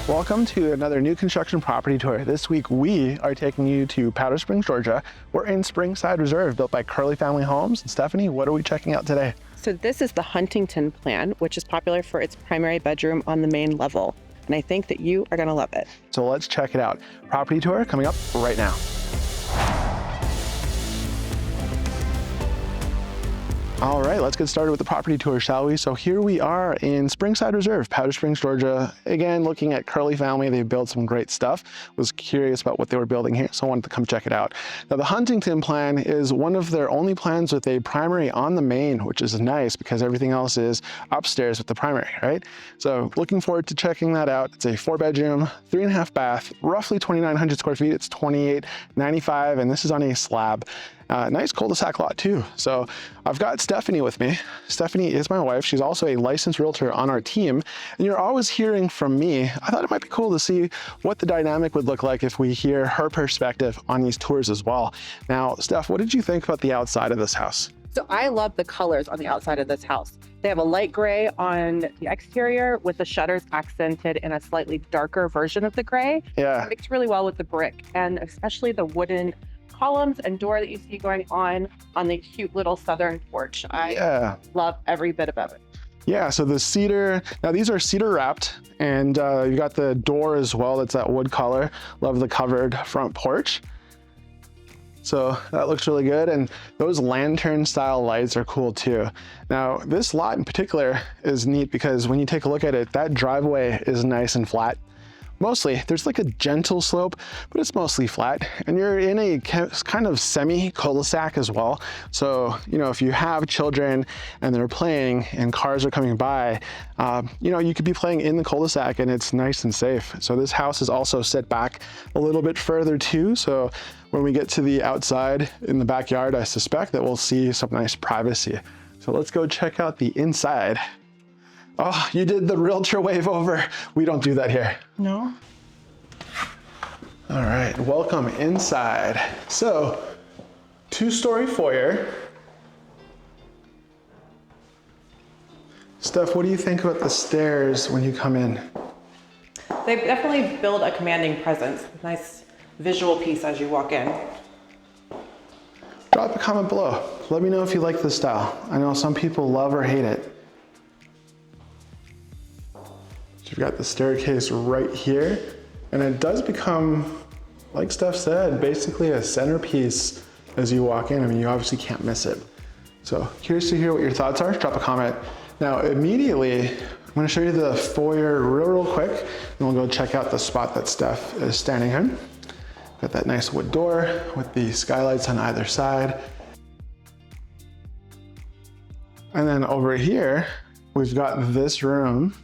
Welcome to another new construction property tour. This week we are taking you to Powder Springs, Georgia. We're in Springside Reserve, built by Kerley Family Homes. And Stephanie, what are we checking out today? So this is the Huntington plan, which is popular for its primary bedroom on the main level. And I think that you are gonna love it. So let's check it out. Property tour coming up right now. All right, let's get started with the property tour, shall we? So here we are in Springside Reserve, Powder Springs, Georgia. Again, looking at Kerley Family, they built some great stuff. Was curious about what they were building here, so I wanted to come check it out. Now, the Huntington plan is one of their only plans with a primary on the main, which is nice because everything else is upstairs with the primary, right? So looking forward to checking that out. It's a 4-bedroom, 3.5 bath, roughly 2,900 square feet. It's 2,895, and this is on a slab. Nice cul-de-sac lot too. So I've got Stephanie with me. Stephanie is my wife. She's also a licensed realtor on our team. And you're always hearing from me. I thought it might be cool to see what the dynamic would look like if we hear her perspective on these tours as well. Now, Steph, what did you think about the outside of this house? So I love the colors on the outside of this house. They have a light gray on the exterior with the shutters accented in a slightly darker version of the gray. Yeah. It mixed really well with the brick, and especially the wooden columns and door that you see going on the cute little southern porch. I love every bit about it. Yeah, so the cedar, now these are cedar wrapped, and you got the door as well. That's that wood color. Love the covered front porch. So that looks really good. And those lantern style lights are cool too. Now, this lot in particular is neat because when you take a look at it, that driveway is nice and flat. Mostly, there's like a gentle slope, but it's mostly flat. And you're in a kind of semi cul-de-sac as well. So, you know, if you have children and they're playing and cars are coming by, you know, you could be playing in the cul-de-sac and it's nice and safe. So this house is also set back a little bit further too. So when we get to the outside in the backyard, I suspect that we'll see some nice privacy. So let's go check out the inside. Oh, you did the realtor wave over. We don't do that here. No. All right, welcome inside. So, 2-story foyer. Steph, what do you think about the stairs when you come in? They definitely build a commanding presence. Nice visual piece as you walk in. Drop a comment below. Let me know if you like this style. I know some people love or hate it. You've got the staircase right here, and it does become, like Steph said, basically a centerpiece as you walk in. I mean, you obviously can't miss it. So curious to hear what your thoughts are. Drop a comment. Now, immediately, I'm gonna show you the foyer real quick, and we'll go check out the spot that Steph is standing in. Got that nice wood door with the skylights on either side. And then over here, we've got this room.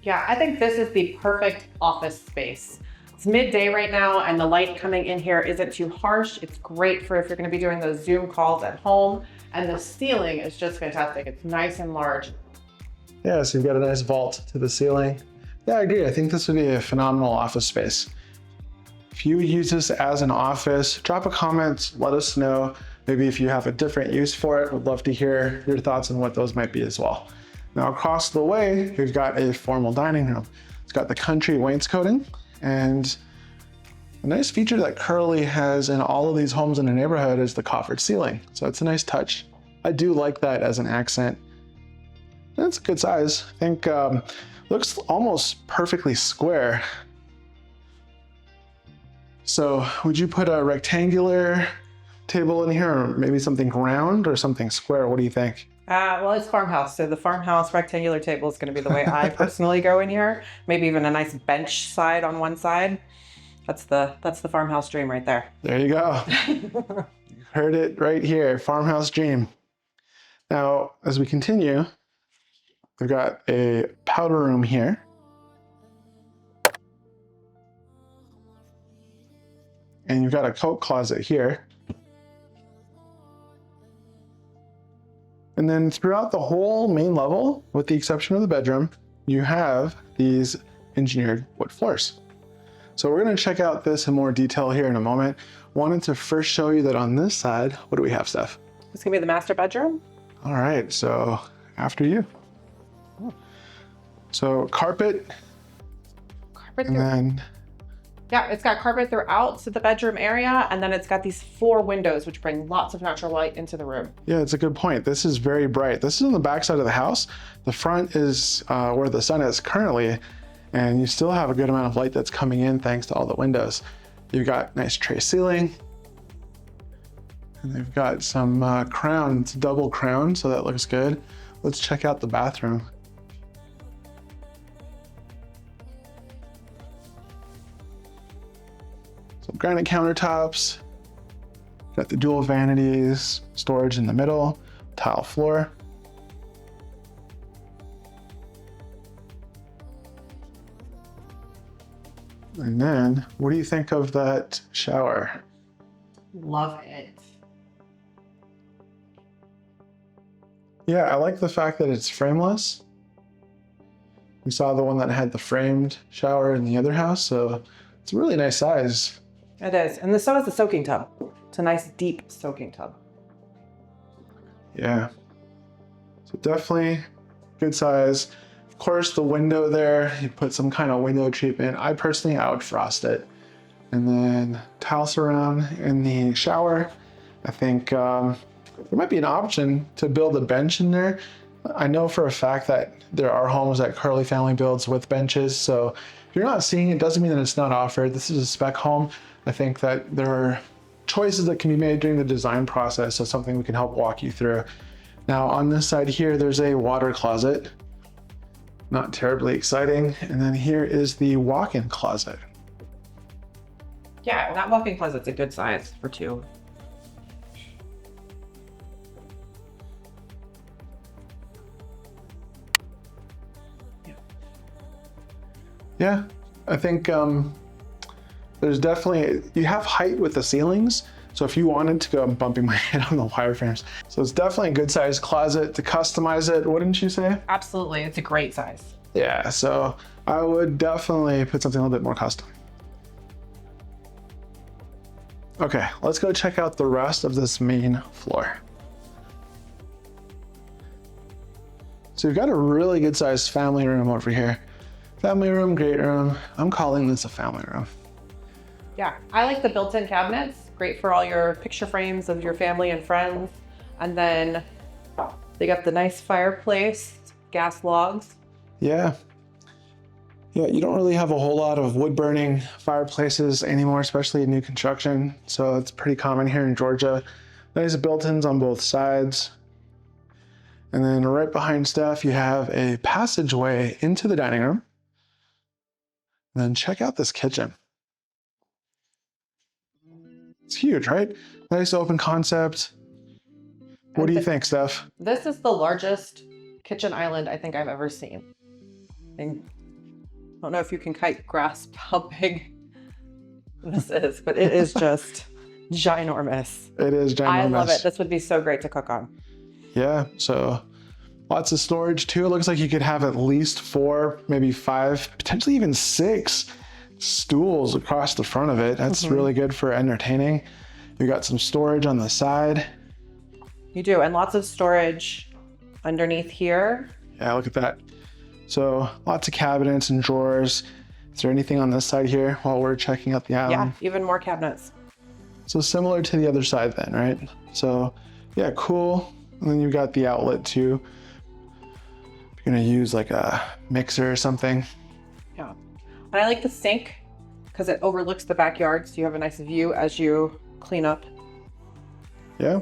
Yeah, I think this is the perfect office space. It's midday right now and the light coming in here isn't too harsh. It's great for if you're gonna be doing those Zoom calls at home. And the ceiling is just fantastic. It's nice and large. Yeah, so you've got a nice vault to the ceiling. Yeah, I agree. I think this would be a phenomenal office space. If you use this as an office, drop a comment, let us know. Maybe if you have a different use for it, we'd love to hear your thoughts on what those might be as well. Now across the way, we've got a formal dining room. It's got the country wainscoting, and a nice feature that Kerley has in all of these homes in the neighborhood is the coffered ceiling. So it's a nice touch. I do like that as an accent. And it's a good size. I think looks almost perfectly square. So would you put a rectangular table in here, or maybe something round or something square? What do you think? Well, it's farmhouse, so the farmhouse rectangular table is going to be the way I personally go in here. Maybe even a nice bench side on one side. That's the farmhouse dream right there. There you go. You heard it right here, farmhouse dream. Now, as we continue, we've got a powder room here. And you've got a coat closet here. And then throughout the whole main level, with the exception of the bedroom, you have these engineered wood floors. So we're gonna check out this in more detail here in a moment. Wanted to first show you that on this side, what do we have, Steph? This is gonna be the master bedroom. All right, so after you. So carpet, and then yeah, it's got carpet throughout to the bedroom area, and then it's got these 4 windows which bring lots of natural light into the room. Yeah, it's a good point. This is very bright. This is on the back side of the house. The front is where the sun is currently, and you still have a good amount of light that's coming in thanks to all the windows. You've got nice tray ceiling, and they've got some crown. It's a double crown, so that looks good. Let's check out the bathroom. Some granite countertops, got the dual vanities, storage in the middle, tile floor. And then, what do you think of that shower? Love it. Yeah, I like the fact that it's frameless. We saw the one that had the framed shower in the other house, so it's a really nice size. It is, and so is the soaking tub. It's a nice deep soaking tub. Yeah, so definitely good size. Of course, the window there, you put some kind of window treatment. I would frost it. And then tile surround in the shower. I think there might be an option to build a bench in there. I know for a fact that there are homes that Kerley Family builds with benches. So if you're not seeing it, doesn't mean that it's not offered. This is a spec home. I think that there are choices that can be made during the design process. So something we can help walk you through. Now on this side here, there's a water closet. Not terribly exciting. And then here is the walk-in closet. Yeah, that walk-in closet's a good size for 2. Yeah, I think there's definitely, you have height with the ceilings. So if you wanted to go, I'm bumping my head on the wireframes. So it's definitely a good size closet to customize it, wouldn't you say? Absolutely, it's a great size. Yeah, so I would definitely put something a little bit more custom. Okay, let's go check out the rest of this main floor. So we've got a really good sized family room over here. Family room, great room. I'm calling this a family room. Yeah, I like the built-in cabinets. Great for all your picture frames of your family and friends. And then they got the nice fireplace, gas logs. Yeah. Yeah, you don't really have a whole lot of wood burning fireplaces anymore, especially in new construction. So it's pretty common here in Georgia. Nice built-ins on both sides. And then right behind Steph, you have a passageway into the dining room. And then check out this kitchen. It's huge, right? Nice open concept. What do you think, Steph? This is the largest kitchen island I think I've ever seen. And I don't know if you can quite grasp how big this is, but it is just ginormous. It is ginormous. I love it. This would be so great to cook on. Yeah, so lots of storage too. It looks like you could have at least 4, maybe 5, potentially even 6 stools across the front of it. That's really good for entertaining. You got some storage on the side. You do, and lots of storage underneath here. Yeah, look at that. So lots of cabinets and drawers. Is there anything on this side here while we're checking out the island? Yeah, even more cabinets. So similar to the other side then, right? So yeah, cool. And then you've got the outlet too. You're gonna use like a mixer or something. Yeah. And I like the sink because it overlooks the backyard, so you have a nice view as you clean up. Yeah.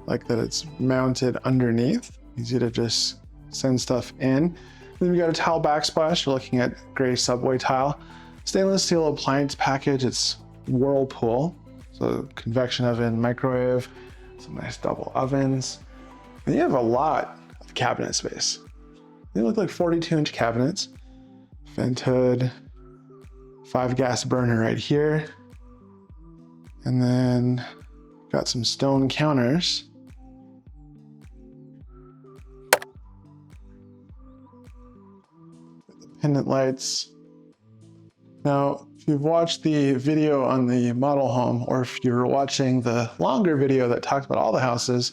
Like that it's mounted underneath. Easy to just send stuff in. Then we got a tile backsplash. You're looking at gray subway tile. Stainless steel appliance package. It's Whirlpool. So convection oven, microwave, some nice double ovens. And you have a lot of cabinet space. They look like 42-inch cabinets. Vent hood, 5 gas burner right here. And then got some stone counters. The pendant lights. Now, if you've watched the video on the model home, or if you're watching the longer video that talked about all the houses,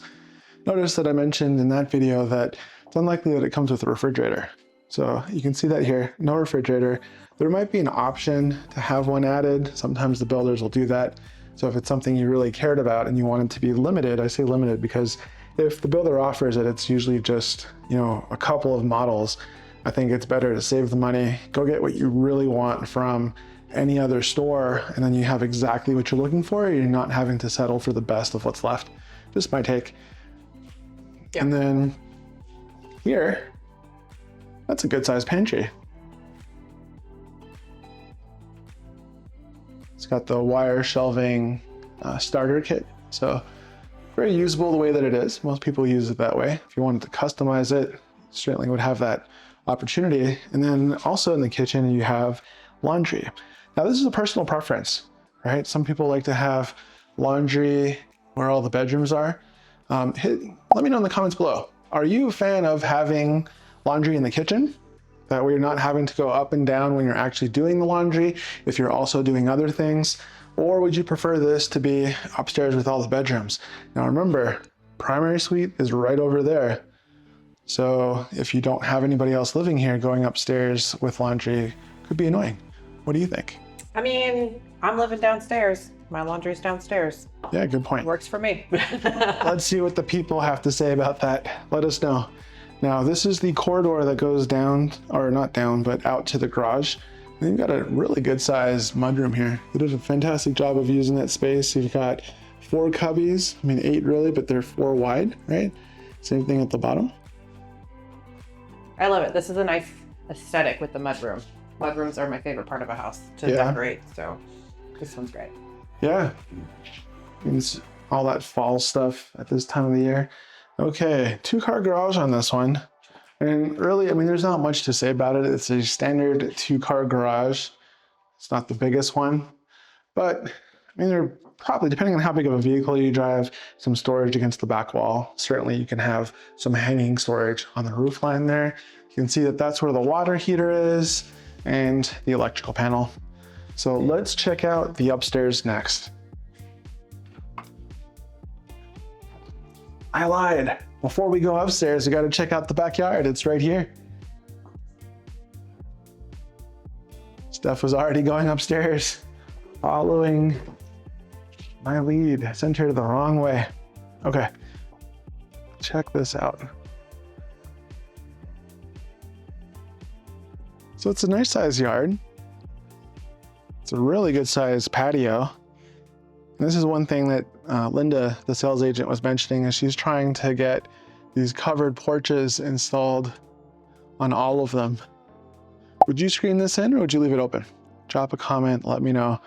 notice that I mentioned in that video that it's unlikely that it comes with a refrigerator. So you can see that here, no refrigerator. There might be an option to have one added. Sometimes the builders will do that. So if it's something you really cared about and you want it to be limited, I say limited because if the builder offers it, it's usually just, a couple of models. I think it's better to save the money, go get what you really want from any other store, and then you have exactly what you're looking for. You're not having to settle for the best of what's left. Just my take. Yeah. And then here, that's a good sized pantry. It's got the wire shelving starter kit. So very usable the way that it is. Most people use it that way. If you wanted to customize it, certainly would have that opportunity. And then also in the kitchen, you have laundry. Now this is a personal preference, right? Some people like to have laundry where all the bedrooms are. Let me know in the comments below. Are you a fan of having laundry in the kitchen? That way you're not having to go up and down when you're actually doing the laundry, if you're also doing other things? Or would you prefer this to be upstairs with all the bedrooms? Now remember, primary suite is right over there. So if you don't have anybody else living here, going upstairs with laundry could be annoying. What do you think? I mean, I'm living downstairs. My laundry's downstairs. Yeah, good point. Works for me. Let's see what the people have to say about that. Let us know. Now, this is the corridor that goes down, or not down, but out to the garage. And you've got a really good sized mudroom here. You did a fantastic job of using that space. You've got 4 cubbies, 8 really, but they're 4 wide, right? Same thing at the bottom. I love it. This is a nice aesthetic with the mudroom. Mudrooms are my favorite part of a house to decorate, so this one's great. Yeah, it's all that fall stuff at this time of the year. Okay, 2-car garage on this one. And really, there's not much to say about it. It's a standard 2-car garage. It's not the biggest one, but they're probably, depending on how big of a vehicle you drive, some storage against the back wall. Certainly you can have some hanging storage on the roof line there. You can see that that's where the water heater is and the electrical panel. So let's check out the upstairs next. I lied. Before we go upstairs, we got to check out the backyard. It's right here. Steph was already going upstairs, following my lead. I sent her the wrong way. Okay, check this out. So it's a nice size yard. It's a really good size patio. And this is one thing that Linda, the sales agent, was mentioning, is she's trying to get these covered porches installed on all of them. Would you screen this in or would you leave it open? Drop a comment, let me know.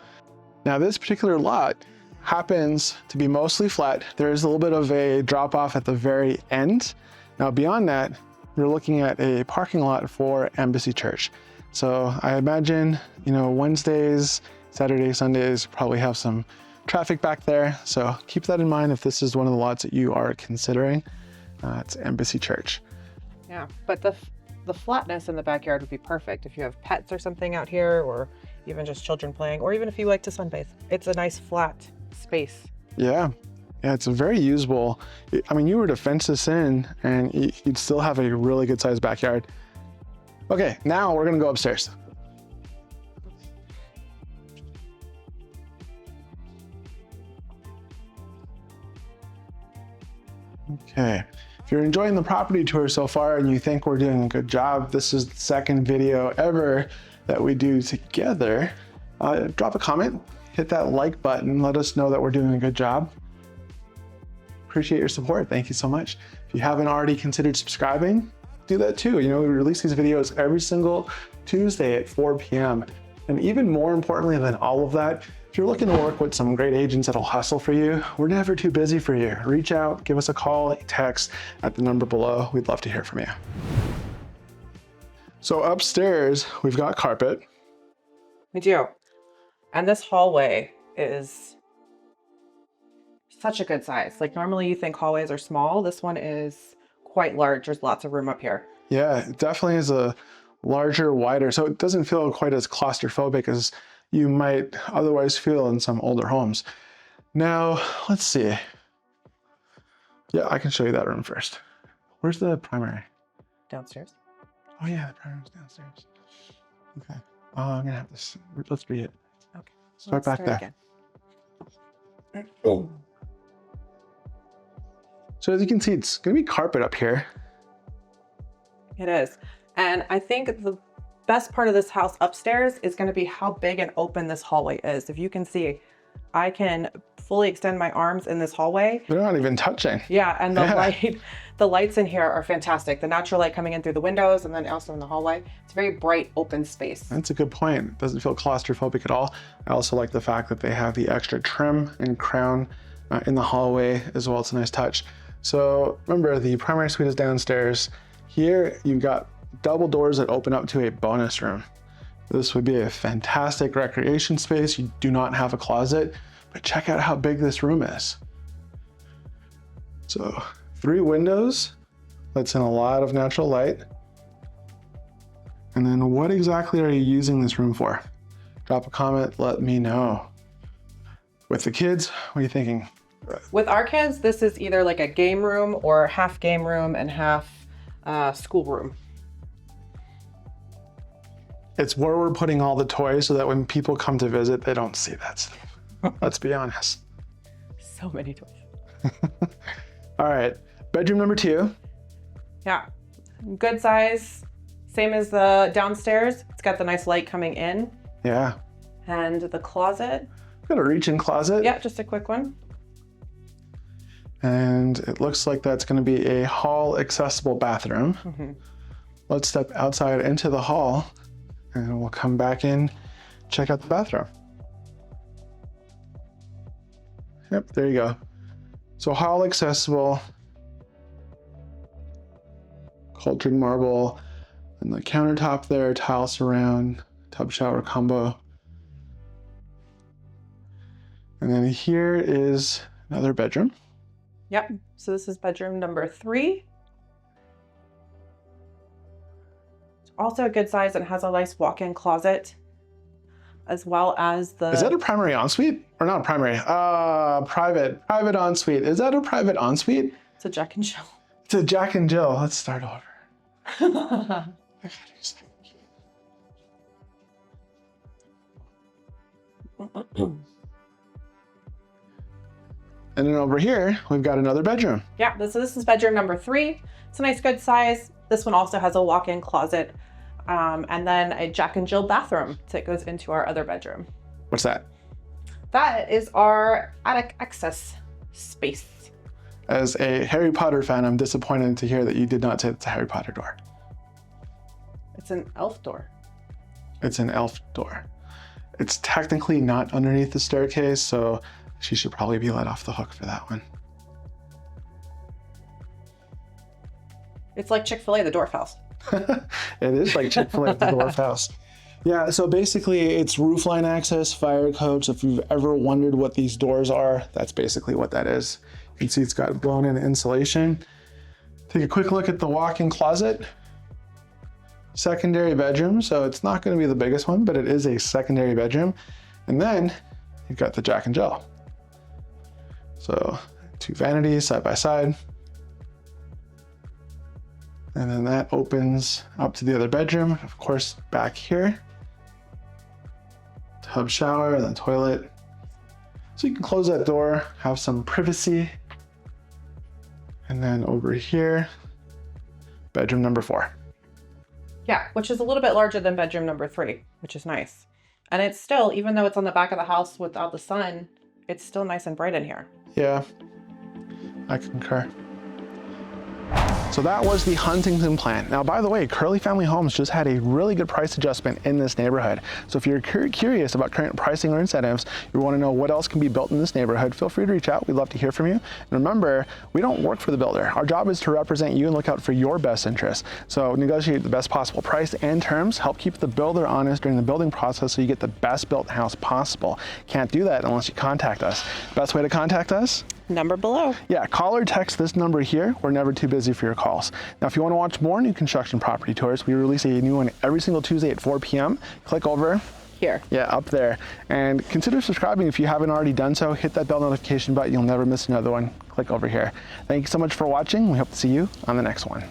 Now this particular lot happens to be mostly flat. There is a little bit of a drop off at the very end. Now beyond that, you're looking at a parking lot for Embassy Church. So I imagine, Wednesdays, Saturdays, Sundays probably have some traffic back there. So keep that in mind if this is one of the lots that you are considering. It's Embassy Church. Yeah, but the flatness in the backyard would be perfect if you have pets or something out here, or even just children playing, or even if you like to sunbathe. It's a nice flat space. Yeah, it's a very usable. You were to fence this in and you'd still have a really good sized backyard. Okay, now we're gonna go upstairs. Okay, if you're enjoying the property tour so far and you think we're doing a good job, this is the second video ever that we do together. Drop a comment, hit that like button, let us know that we're doing a good job. Appreciate your support, thank you so much. If you haven't already considered subscribing, do that too. We release these videos every single Tuesday at 4 p.m. And even more importantly than all of that, if you're looking to work with some great agents that'll hustle for you, we're never too busy for you. Reach out, give us a call, text at the number below. We'd love to hear from you. So upstairs, we've got carpet. We do. And this hallway is such a good size. Like normally you think hallways are small. This one is quite large. There's lots of room up here. Yeah, it definitely is a larger, wider, so it doesn't feel quite as claustrophobic as you might otherwise feel in some older homes. Now, let's see. Yeah, I can show you that room first. Where's the primary? downstairs. Oh yeah, the primary room's downstairs. Okay. I'm gonna have this. Let's read it. Okay. Start back there. Again. Oh. So as you can see, it's gonna be carpet up here. It is. And I think the best part of this house upstairs is going to be how big and open this hallway is. If you can see, I can fully extend my arms in this hallway. They're not even touching. Yeah, and the lights in here are fantastic. The natural light coming in through the windows and then also in the hallway. It's a very bright, open space. That's a good point. It doesn't feel claustrophobic at all. I also like the fact that they have the extra trim and crown in the hallway as well. It's a nice touch. So remember, the primary suite is downstairs. Here you've got double doors that open up to a bonus room. This would be a fantastic recreation space. You do not have a closet, but check out how big this room is. So 3 windows, lets in a lot of natural light. And then what exactly are you using this room for? Drop a comment, let me know. With the kids, what are you thinking? With our kids, this is either like a game room or half game room and half school room. It's where we're putting all the toys so that when people come to visit, they don't see that stuff. Let's be honest. So many toys. All right, bedroom number 2. Yeah, good size. Same as the downstairs. It's got the nice light coming in. Yeah. And the closet. Got a reach-in closet. Yeah, just a quick one. And it looks like that's gonna be a hall accessible bathroom. Mm-hmm. Let's step outside into the hall and we'll come back in, check out the bathroom. Yep, there you go. So hall accessible, cultured marble, and the countertop there, tile surround, tub shower combo. And then here is another bedroom. Yep, so this is bedroom number 3. It's also a good size and has a nice walk-in closet, as well as the... Is that a primary ensuite? Or not primary, private ensuite. Is that a private ensuite? It's a Jack and Jill. It's a Jack and Jill. Let's start over. And then over here, we've got another bedroom. Yeah, this is bedroom number 3. It's a nice, good size. This one also has a walk-in closet, and then a Jack and Jill bathroom that goes into our other bedroom. What's that? That is our attic access space. As a Harry Potter fan, I'm disappointed to hear that you did not say it's a Harry Potter door. It's an elf door. It's an elf door. It's technically not underneath the staircase, so she should probably be let off the hook for that one. It's like Chick-fil-A, the dwarf house. It is like Chick-fil-A, the dwarf house. Yeah, so basically it's roofline access, fire code. So if you've ever wondered what these doors are, that's basically what that is. You can see it's got blown in insulation. Take a quick look at the walk-in closet. Secondary bedroom, so it's not going to be the biggest one, but it is a secondary bedroom. And then you've got the Jack and Jill. So 2 vanities side by side. And then that opens up to the other bedroom. Of course, back here, tub shower and then toilet. So you can close that door, have some privacy. And then over here, bedroom number 4. Yeah, which is a little bit larger than bedroom number 3, which is nice. And it's still, even though it's on the back of the house without the sun, it's still nice and bright in here. Yeah, I concur. So that was the Huntington plan. Now, by the way, Kerley Family Homes just had a really good price adjustment in this neighborhood. So if you're curious about current pricing or incentives, you want to know what else can be built in this neighborhood, feel free to reach out. We'd love to hear from you. And remember, we don't work for the builder. Our job is to represent you and look out for your best interests. So negotiate the best possible price and terms, help keep the builder honest during the building process so you get the best built house possible. Can't do that unless you contact us. Best way to contact us? Number below. Yeah, call or text this number here. We're never too busy for your calls. Now, if you want to watch more new construction property tours, we release a new one every single Tuesday at 4 p.m. Click over here. Yeah, up there. And consider subscribing if you haven't already done so. Hit that bell notification button. You'll never miss another one. Click over here. Thank you so much for watching. We hope to see you on the next one.